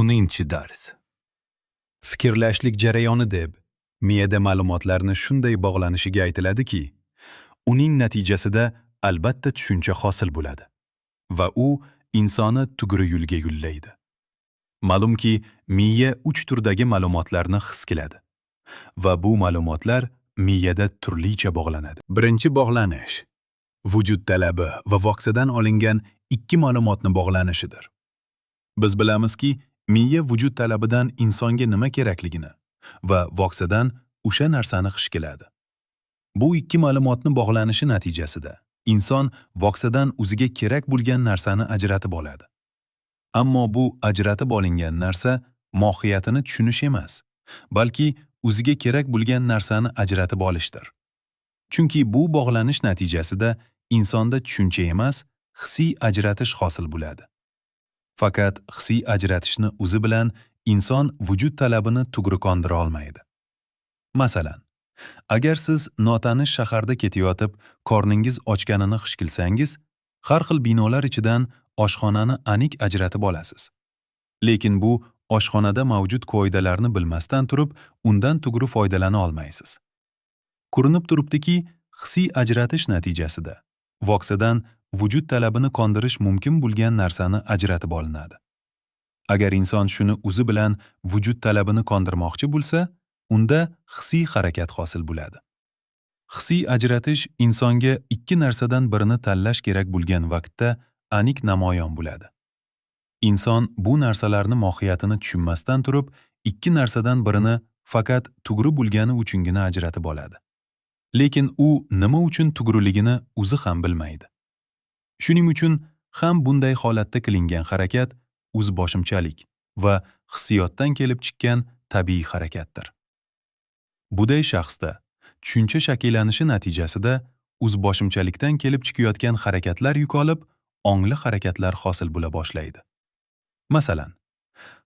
10-dars. Fikrlashlik jarayoni deb miyada ma'lumotlarni shunday bog'lanishiga aytiladiki, uning natijasida albatta tushuncha hosil bo'ladi va u insonni to'g'ri yo'lga yo'llaydi. Ma'lumki, miya 3 turdagi ma'lumotlarni his qiladi va bu ma'lumotlar miyada turlicha bog'lanadi. Birinchi bog'lanish vujud talabi va voqsadan olingan ikki ma'lumotni bog'lanishidir. Biz bilamizki, miya vujud talabidan insonga nima kerakligini va voqsadan o'sha narsani his qiladi. Bu ikki ma'lumotni bog'lanishi natijasida inson voqsadan o'ziga kerak bo'lgan narsani ajratib oladi. Ammo bu ajratib olingan narsa mohiyatini tushunish emas, balki o'ziga kerak bo'lgan narsani ajratib olishdir. Chunki bu bog'lanish natijasida insonda tushuncha emas, hissiy ajratish hosil bo'ladi. Faqat hissiy ajratishni o'zi bilan inson vujud talabini to'g'ri qondira olmaydi. Masalan, agar siz notanish shaharda ketayotib, qorningiz ochganini his qilsangiz, har xil binolar ichidan oshxonani aniq ajratib olasiz. Lekin bu oshxonada mavjud qoidalarni bilmasdan turib, undan to'g'ri foydalana olmaysiz. Ko'rinib turibdiki, hissiy ajratish natijasida voqsadan vujud talabini qondirish mumkin bo'lgan narsani ajratib olinadi. Agar inson shuni o'zi bilan vujud talabini qondirmoqchi bo'lsa, unda hissiy harakat hosil bo'ladi. Hissiy ajratish insonga ikki narsadan birini tanlash kerak bo'lgan vaqtda aniq namoyon bo'ladi. Inson bu narsalarni mohiyatini tushunmasdan turib, ikki narsadan birini faqat to'g'ri bo'lgani uchungina ajratib oladi. Lekin u nima uchun to'g'riligini o'zi ham bilmaydi. Shuning uchun ham bunday holatda qilingan harakat o'zboshimchalik va hissiyotdan kelib chiqqan tabiiy harakatdir. Buday shaxsda tushuncha shakllanishi natijasida o'zboshimchalikdan kelib chiqayotgan harakatlar yuqolib, ongli harakatlar hosil bo'la boshlaydi. Masalan,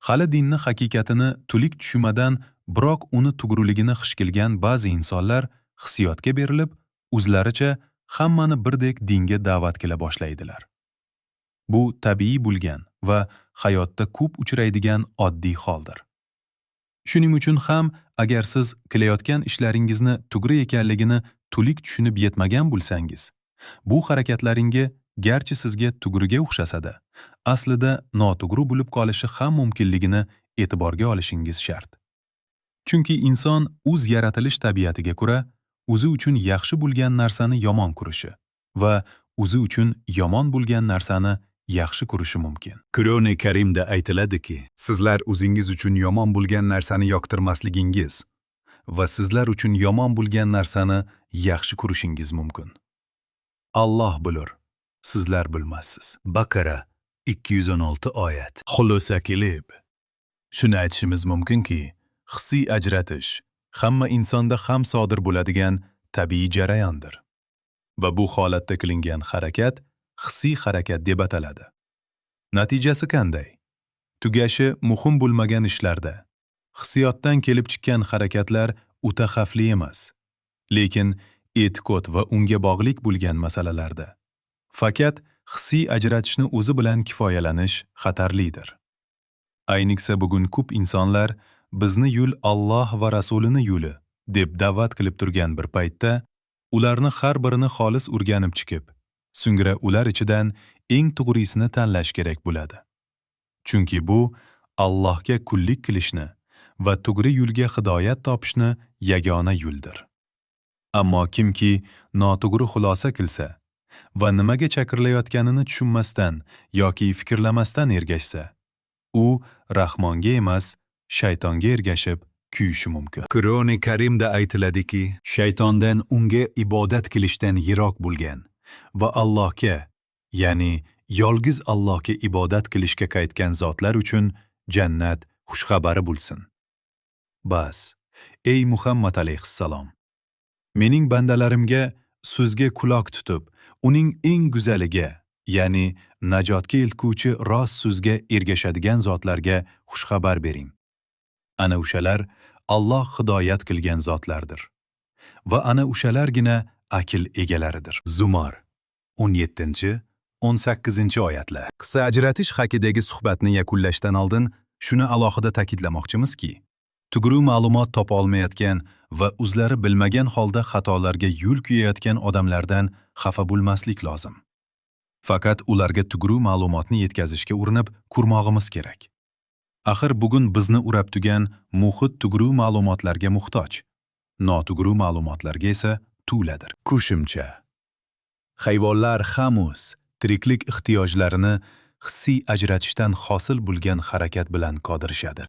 hali dinni haqiqatini to'liq tushunmadan, biroq uni to'g'riligini his qilgan ba'zi insonlar hissiyotga berilib, o'zlaricha hammani birdek dinga da'vat qila boshlaydilar. Bu tabiiy bo'lgan va hayotda ko'p uchraydigan oddiy holdir. Shuning uchun ham agar siz qilayotgan ishlaringizni to'g'ri ekanligini to'liq tushunib yetmagan bo'lsangiz, bu harakatlaringa garchi sizga to'g'riga o'xshasa-da, aslida noto'g'ri bo'lib qolishi ham mumkinligini e'tiborga olishingiz shart. Chunki inson o'z yaratilish tabiatiga ko'ra o'zi uchun yaxshi bo'lgan narsani yomon ko'rishi va o'zi uchun yomon bo'lgan narsani yaxshi ko'rishi mumkin. Qur'oni Karimda aytiladiki, sizlar o'zingiz uchun yomon bo'lgan narsani yoqtirmasligingiz va sizlar uchun yomon bo'lgan narsani yaxshi ko'rishingiz mumkin. Alloh bilur, sizlar bilmassiz. Baqara 216 oyat. Xulosa qilib, shuni aytishimiz mumkinki, hissiy ajratish hamma insonda ham sodir bo'ladigan tabiiy jarayondir. Va bu holatda qilingan harakat hissiy harakat deb ataladi. Natijasi qanday? Tugashi muhim bo'lmagan ishlarda hissiyotdan kelib chiqqan harakatlar o'ta xavfli emas. Lekin e'tiqod va unga bog'liq bo'lgan masalalarda faqat hissiy ajratishni o'zi bilan kifoyalanish xatarlidir. Ayniqsa bugun ko'p insonlar bizni yo'l Alloh va Rasulini yo'li deb da'vat qilib turgan bir paytda ularni har birini xolis o'rganib chiqib, so'ngra ular ichidan eng to'g'risini tanlash kerak bo'ladi. Chunki bu Allohga qullik qilishni va to'g'ri yo'lga hidoyat topishni yagona yo'ldir. Ammo kimki noto'g'ri xulosa qilsa va nimaga chaqirilayotganini tushunmasdan yoki fikrlamasdan ergashsa, u Rahmonga emas, shaytonga ergashib kuyishi mumkin. Qur'oni Karimda aytiladiki, shaytondan unga ibodat qilishdan yiroq bo'lgan va Allohga, ya'ni yolg'iz Allohga ibodat qilishga qaytgan zotlar uchun jannat xushxabari bo'lsin. Bas, ey Muhammad alayhissalom, mening bandalarimga so'zga quloq tutib, uning eng go'zaliga, ya'ni najotga eltuvchi rost so'zga ergashadigan zotlarga xushxabar bering. Ana o'shalar Alloh hidoyat qilgan zotlardir va ana o'shalargina aql egalaridir. Zumar 17-18 oyatlar. Qissa ajratish haqidagi suhbatni yakunlashdan oldin Shuni alohida ta'kidlamoqchimizki, tugruv ma'lumot topa olmayotgan va o'zlari bilmagan holda xatolarga yo'l qo'yayotgan odamlardan xafa bo'lmaslik lozim. Faqat ularga tugruv ma'lumotni yetkazishga urinib ko'rmog'imiz kerak. Axir bugun bizni urab tugan muhit tugruv ma'lumotlarga muhtoj. Notugruv ma'lumotlarga esa to'ladir. Qo'shimcha. Hayvonlar hanuz tiriklik ehtiyojlarini hissiy ajratishdan hosil bo'lgan harakat bilan qodirishadi.